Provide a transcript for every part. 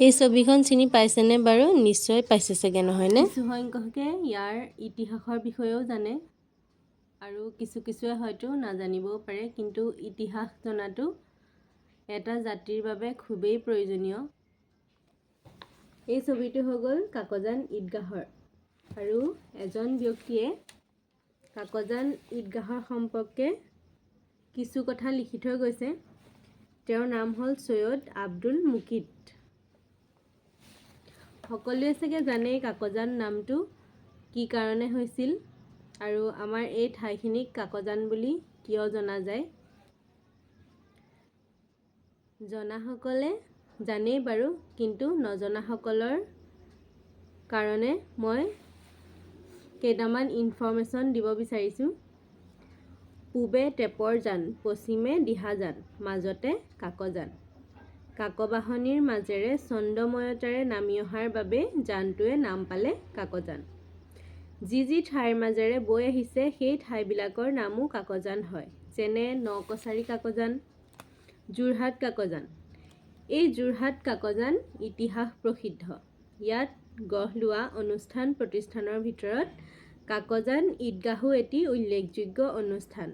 এই ছবিখন চিনি পাইছেনে বাৰু? নিশ্চয় পাইছে চাগে, নহয়নে? কিছু সংখ্যকে ইয়াৰ ইতিহাসৰ বিষয়েও জানে আৰু কিছুৱে হয়তো নাজানিবও পাৰে, কিন্তু ইতিহাস জনাটো এটা জাতিৰ বাবে খুবেই প্ৰয়োজনীয়। এই ছবিটো হৈ গ'ল কাকজান ঈদগাহৰ, আৰু এজন ব্যক্তিয়ে কাকজান ঈদগাহৰ সম্পৰ্কে কিছু কথা লিখি থৈ গৈছে। তেওঁৰ নাম হ'ল সৈয়দ আব্দুল মুকিত। সকলোৱে চাগে জানেই কাকজান নামটো কি কাৰণে হৈছিল আৰু আমাৰ এই ঠাইখিনিক কাকজান বুলি কিয় জনা যায়। জনাসকলে জানেই বাৰু, কিন্তু নজনাসকলৰ কাৰণে মই কেইটামান ইনফৰমেশ্যন দিব বিচাৰিছোঁ। পূবে টেপৰ জান, পশ্চিমে দিহাজান, মাজতে কাকজান। কাকবাহনীৰ মাজেৰে ছন্দময়তাৰে নামি অহাৰ বাবে জানটোৱে নাম পালে কাকজান। যি ঠাইৰ মাজেৰে বৈ আহিছে সেই ঠাইবিলাকৰ নামো কাকজান হয়, যেনে নকছাৰী কাকজান, যোৰহাট কাকজান। এই যোৰহাট কাকজান ইতিহাস প্ৰসিদ্ধ। ইয়াত গঢ় লোৱা অনুষ্ঠান প্ৰতিষ্ঠানৰ ভিতৰত কাকজান ঈদগাহো এটি উল্লেখযোগ্য অনুষ্ঠান।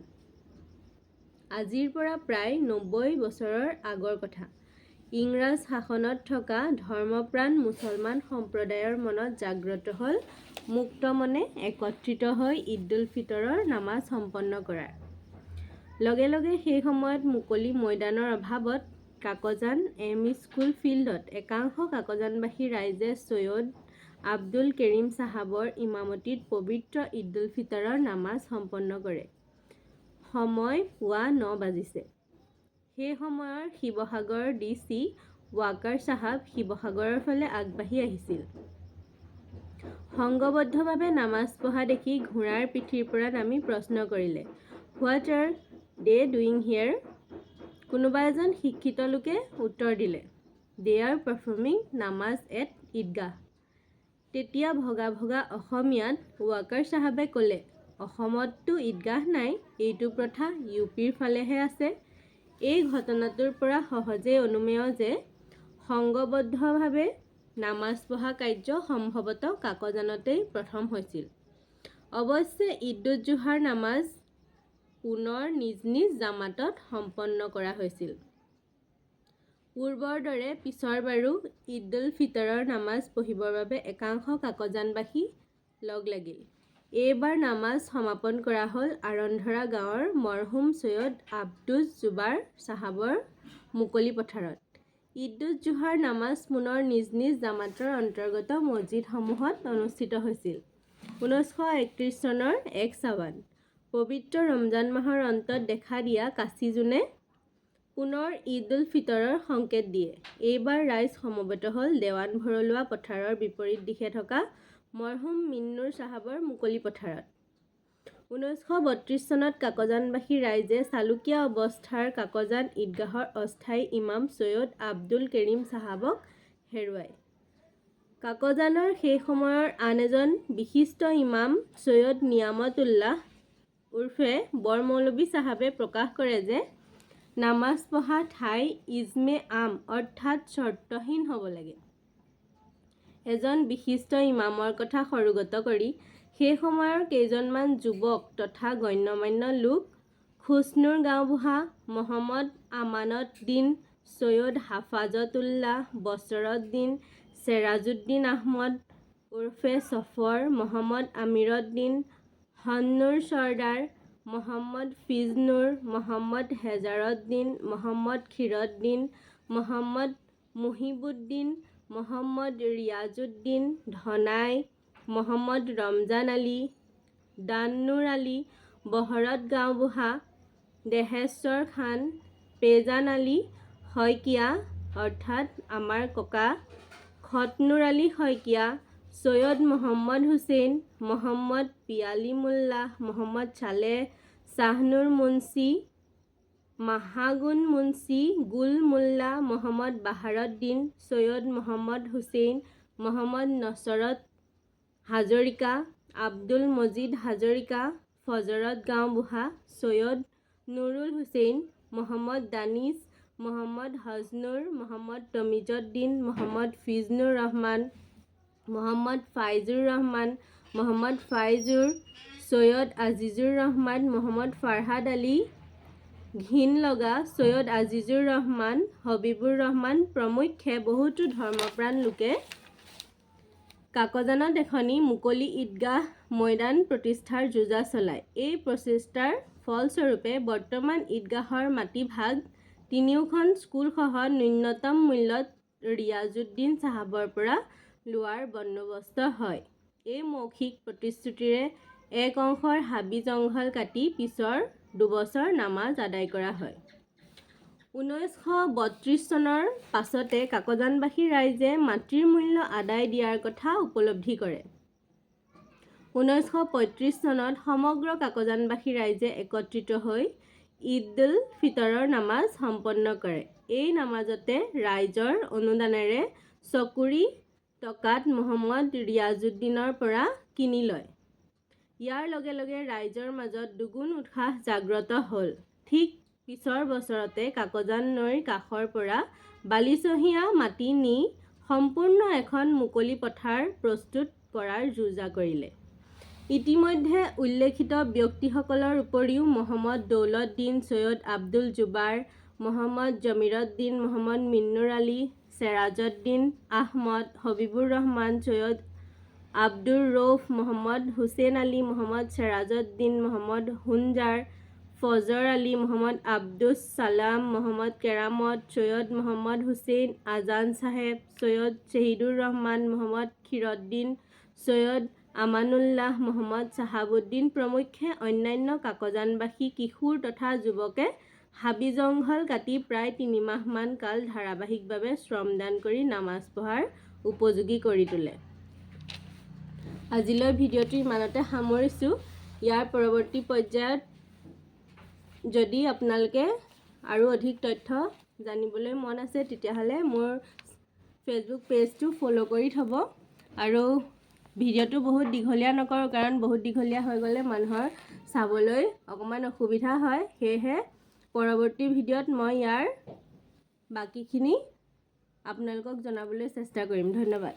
আজিৰ পৰা প্ৰায় ৯০ বছৰৰ আগৰ কথা। ইংৰাজ শাসনত থকা ধৰ্মপ্ৰাণ মুছলমান সম্প্ৰদায়ৰ মনত জাগ্ৰত হ'ল মুক্ত মনে একত্ৰিত হৈ ঈদ উল ফিতৰৰ নামাজ সম্পন্ন কৰাৰ। লগে লগে সেই সময়ত মুকলি মৈদানৰ অভাৱত কাকজান এম.ই. স্কুল ফিল্ডত একাংশ কাকজানবাসী ৰাইজে সৈয়দ আব্দুল কেৰিম চাহাবৰ ইমামতিত পবিত্ৰ ঈদ উল ফিতৰৰ নামাজ সম্পন্ন কৰে। সময় পুৱা ৯ বাজিছে। সেই সময়ৰ শিৱসাগৰ DC ৱাকাৰ চাহাব শিৱসাগৰৰ ফালে আগবাঢ়ি আহিছিল। সংঘবদ্ধভাৱে নামাজ পঢ়া দেখি ঘোঁৰাৰ পিঠিৰ পৰা নামি প্ৰশ্ন কৰিলে, "হোৱাট আৰ দে ডুইং হিয়াৰ?" কোনোবা এজন শিক্ষিত লোকে উত্তৰ দিলে, "দে আৰ পাৰফৰ্মিং নামাজ এট ঈদগাহ।" তেতিয়া ভগা ভগা অসমীয়াত ৱাকাৰ চাহাবে ক'লে, "অসমততো ঈদগাহ নাই, এইটো প্ৰথা UPৰ ফালেহে আছে।" এই ঘটনাটোৰ পৰা সহজেই অনুমেয় যে সংঘবদ্ধভাৱে নামাজ পঢ়া কাৰ্য সম্ভৱতঃ কাকজানতেই প্ৰথম হৈছিল। অৱশ্যে ঈদ উজ জোহাৰ নামাজ পুনৰ নিজ নিজ জামাতত সম্পন্ন কৰা হৈছিল। পূৰ্বৰ দৰে পিছৰবাৰো ঈদ উল ফিতৰৰ নামাজ পঢ়িবৰ বাবে একাংশ কাকজানবাসী লগ লাগিল। এইবাৰ নামাজ সমাপন কৰা হ'ল আৰন্ধৰা গাঁৱৰ মৰহুম সৈয়দ আব্দুজ জুবাৰ চাহাবৰ মুকলি পথাৰত। ঈদ উজ জোহাৰ নামাজ পুনৰ নিজ নিজ জামাতৰ অন্তৰ্গত মছজিদসমূহত অনুষ্ঠিত হৈছিল। 1931 চনৰ 1 শ্বাবান, পবিত্ৰ ৰমজান মাহৰ অন্তত দেখা দিয়া কাচি জোনে পুনৰ ঈদ উল ফিতৰৰ সংকেত দিয়ে। এইবাৰ ৰাইজ সমবেত হ'ল দেৱান ভৰলুৱা পথাৰৰ বিপৰীত দিশে থকা মৰহুম মিন্নুৰ চাহাবৰ মুকলি পথাৰত। 1932 চনত কাকজানবাসী ৰাইজে চালুকীয়া অৱস্থাৰ কাকজান ঈদগাহৰ অস্থায়ী ইমাম সৈয়দ আব্দুল কেৰিম চাহাবক হেৰুৱায়। কাকজানৰ সেই সময়ৰ আন এজন বিশিষ্ট ইমাম সৈয়দ নিয়ামত উল্লাহ উৰ্ফে বৰ মৌলবী চাহাবে প্ৰকাশ কৰে যে নামাজ পঢ়া ঠাই ইজমে আম অৰ্থাৎ চৰ্তহীন হ'ব লাগে। এজন বিশিষ্ট ইমামৰ কথা সৰুগত কৰি সেই সময়ৰ কেইজনমান যুৱক তথা গণ্যমান্য লোক খুছনুৰ গাঁওবুঢ়া, মহম্মদ আমানত দ্বীন, সৈয়দ হাফাজত উল্লাহ, বছৰত দ্বীন, চেৰাজুদ্দীন আহমদ উৰ্ফে ছফৰ, মহম্মদ আমিৰত দ্বীন, হন্নুৰ চৰ্দাৰ, মহম্মদ ফিজনুৰ, মহম্মদ হেজাৰত দ্বীন, মহম্মদ খিৰদ্দীন, মহম্মদ মুহিবুদ্দীন, মহম্মদ ৰিয়াজুদ্দীন ধনাই, মহম্মদ ৰমজান আলী, দান্নুৰ আলী, বহৰত গাঁওবুঢ়া, দেহেশ্বৰ খান, পেজান আলী শইকীয়া অৰ্থাৎ আমাৰ ককা, খতনুৰ আলী শইকীয়া, সৈয়দ মহম্মদ হুছেইন, মহম্মদ পিয়ালী মোল্লাহ, মহম্মদ ছালেহ, শ্বাহনুৰ মুন্সী, মাহাগুন মুন্সী, গুল মোল্লা, মহম্মদ বাহাৰত দ্বীন, সৈয়দ মহম্মদ হুছেইন, মহম্মদ নছৰত হাজৰিকা, আব্দুল মজিদ হাজৰিকা, ফজৰত গাঁওবুঢ়া, সৈয়দ নুৰুল হুছেইন, মহম্মদ দানিছ, মোহাম্মদ হজনুৰ, মোহাম্মদ তমিজুদ্দিন, মোহাম্মদ ফিজনুৰ ৰহমান, মোহাম্মদ ফাইজুৰ ৰহমান, মোহাম্মদ ফাইজুৰ, সৈয়দ আজিজুৰ ৰহমান, মোহাম্মদ ফাৰহাদ আলী, ঘিন লগা, সৈয়দ আজিজুৰ ৰহমান, হবিবুৰ ৰহমান প্ৰমুখ্যে বহুতো ধৰ্মপ্ৰাণ লোকে কাকজানত এখনি মুকলি ঈদগাহ মৈদান প্ৰতিষ্ঠাৰ যোজা চলায়। এই প্ৰচেষ্টাৰ ফলস্বৰূপে বৰ্তমান ঈদগাহৰ মাটিভাগ তিনিওখন স্কুলসহ ন্যূনতম মূল্যত ৰিয়াজুদ্দিন চাহাবৰ পৰা লোৱাৰ বন্দোবস্ত হয়। এই মৌখিক প্ৰতিশ্ৰুতিৰে এক অংশৰ হাবি জংঘল কাটি পিছৰ দুবছৰ নামাজ আদায় কৰা হয়। 1932 চনৰ পাছতে কাকজানবাসী ৰাইজে মাটিৰ মূল্য আদায় দিয়াৰ কথা উপলব্ধি কৰে। 1935 চনত সমগ্ৰ কাকজানবাসী ৰাইজে একত্ৰিত হৈ ঈদ-উল ফিতৰৰ নামাজ সম্পন্ন কৰে। এই নামাজতে ৰাইজৰ অনুদানেৰে চকুৰি টকাত মোহাম্মদ ৰিয়াজুদ্দিনৰ পৰা কিনি লয়। ইয়াৰ লগে লগে ৰাইজৰ মাজত দুগুণ উৎসাহ জাগ্ৰত হ'ল। ঠিক পিছৰ বছৰতে কাকজান নৈৰ কাষৰ পৰা বালিচহীয়া মাটি নি সম্পূৰ্ণ এখন মুকলি পথাৰ প্ৰস্তুত কৰাৰ যোজা কৰিলে। ইতিমধ্যে উল্লেখিত ব্যক্তিসকলৰ উপৰিও মহম্মদ দৌলতদিন, সৈয়দ আব্দুল জুবাৰ, মহম্মদ জমিৰুদ্দিন, মহম্মদ মিন্নুৰ আলী, চেৰাজউদ্দিন আহমদ, হবিবুৰ ৰহমান, সৈয়দ আব্দুৰ ৰৌফ, মহম্মদ হুছেইন আলী, মহম্মদ চেৰাজউদ্দিন, মহম্মদ হুনজাৰ, ফজৰ আলী, মহম্মদ আব্দুছ ছালাম, মহম্মদ কেৰামত, সৈয়দ মহম্মদ হুছেইন, আজান চাহেব, সৈয়দ শ্বহিদুৰ ৰহমান, মহম্মদ খিৰউদ্দিন, সৈয়দ আমানুল্লাহ, মহম্মদ চাহাবুদ্দিন প্ৰমুখ্যে অন্যান্য কাকজানবাসী কিশোৰ তথা যুৱকে হাবি জংঘল কাটি প্ৰায় 3 মাহমান কাল ধাৰাবাহিকভাৱে শ্ৰমদান কৰি নামাজ পঢ়াৰ উপযোগী কৰি তোলে। আজিলৈ ভিডিঅ'টো ইমানতে সামৰিছোঁ। ইয়াৰ পৰৱৰ্তী পৰ্যায়ত যদি আপোনালোকে আৰু অধিক তথ্য জানিবলৈ মন আছে তেতিয়াহ'লে মোৰ ফেচবুক পেজটো ফ'ল' কৰি থ'ব। আৰু ভিডিঅ'টো বহুত দীঘলীয়া নকৰোঁ, কাৰণ বহুত দীঘলীয়া হৈ গ'লে মানুহৰ চাবলৈ অকণমান অসুবিধা হয়। সেয়েহে পৰৱৰ্তী ভিডিঅ'ত মই ইয়াৰ বাকীখিনি আপোনালোকক জনাবলৈ চেষ্টা কৰিম। ধন্যবাদ।